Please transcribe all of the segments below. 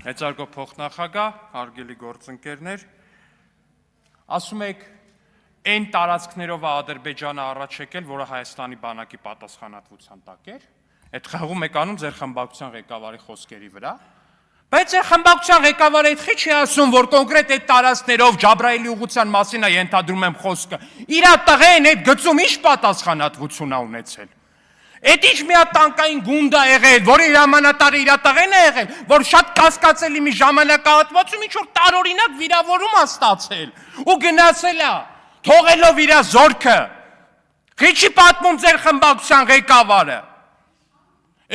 Մեծարգո փոխնախագահ, հարգելի գործընկերներ, ասում եք, այն տարածքներով է Ադրբեջանը առաջ եկել, որը Հայաստանի բանակի պատասխանատվության տակ էր, այդ խաղում եք անում ձեր խմբակցության ղեկավարի խոսքերի վրա, բայց ձեր խմբակցության ղեկավարը այդ չի ասում, որ կոնկրետ այդ տարածքներով Ջաբրայելի ուղղության մասին է ենթադրում եմ խոսքը, իր տղեն այդ գծում ինչ պատասխանատվություն է ունեցել։ Այդ ինչ մի հատ տանկային գունդ է եղել, որի հրամանատարը իր տղեն է եղել, որ շատ կասկածելի մի ժամանակահատվածում ինչ որ տարօրինակ վիրավորում է ստացել ու գնացել է, թողելով իր զորքը։ Քիչի պատմում ձեր խմբակցության ղեկավարը։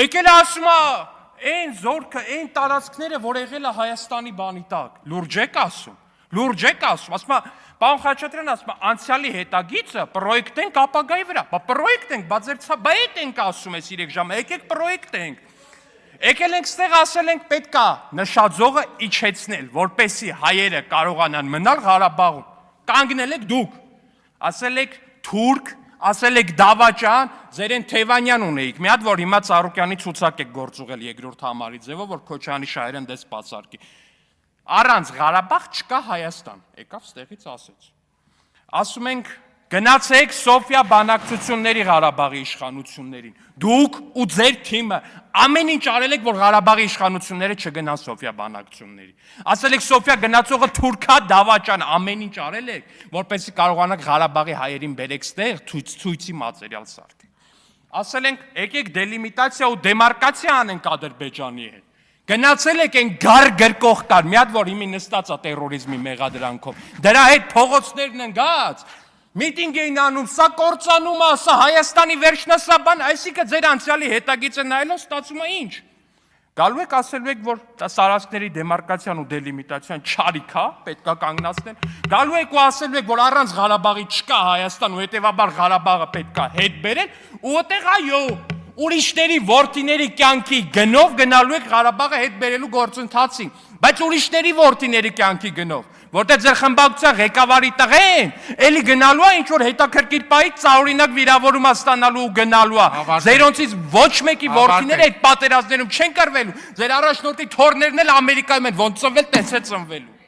Եկել է ասում է, այն զորքը, այն տարածքները, որ եղել է Հայաստանի բանի տակ, լուրջ եք ասում, ասում է, պարոն Խաչատրյան ասում է, անցյալի հետագիծը պրոյեկտենք ապագայի վրա, պրոյեկտենք, բա այդ ենք ասում ես 3 ժամը, եկեք պրոյեկտենք։ Եկել ենք ստեղ ասել ենք պետք է նշաձողը իջեցնել, որպեսզի հայերը կարողանան մնալ Ղարաբաղում։ Կանգնել եք դուք, ասել եք թուրք, ասել եք դավաճան, ձերեն Թևանյան ունեիք, մի հատ որ հիմա Ծառուկյանի ցուցակ եք գործուղել երկրորդ համարի ձևով, որ Քոչարյանի շահերն դες բացարկի։ Առանց Ղարաբաղ չկա Հայաստան, եկավ ստեղից ասեց։ Ասում ենք գնացեք Սոֆիա բանակցությունների Ղարաբաղի իշխանություններին։ Դուք ու ձեր թիմը ամեն ինչ արել եք, որ Ղարաբաղի իշխանությունները չգնան Սոֆիա բանակցությունների։ Ասել եք Սոֆիա գնացողը թուրքա դավաճան, ամեն ինչ արել եք, որպեսզի կարողանաք Ղարաբաղի հայերին բերեք ստեղ ցույցի մատերիալ սարքել։ Ասել ենք եկեք դելիմիտացիա ու դեմարկացիա անենք Ադրբեջանի հետ։ Գնացել եք այն գար գրկող կար, մի հատ որ հիմի նստած է տերորիզմի մեղադրանքով, դրա հետ փողոցներն են գած, միտինգ էին անում, սա կործանում է, սա Հայաստանի վերջն է, սա բան, այսինքն ձեր անցյալի հետագիծը նայելով ստացվում է ինչ։ Գալու եք ասելու եք, որ տարածքների դեմարկացիան ու դելիմիտացիան չարիք է, պետք է կանգնացնել, գալու եք ու ասելու եք, որ առանց Ղարաբաղի չկա Հայաստան ու հետևաբար Ղարաբաղը պետք է հետ բերել, ու այդտեղ այո, ուրիշների որդիների կյանքի գնով գնալու եք Ղարաբաղը հետ բերելու գործընթացին, բայց ուրիշների որդիների կյանքի գնով, որտեղ ձեր խմբակցության ղեկավարի տղեն, էլի գնալու է ինչ որ հետաքրքիր պահից ծառօրինակ վիրավորում է ստանալու ու գնալու է, ձերոնցից ոչ մեկի որդիները այդ պատերազմներում չեն կռվելու, ձեր առաջնորդի թորներն էլ Ամերիկայում են, ոնց ծնվել, տենց է ծնվելու։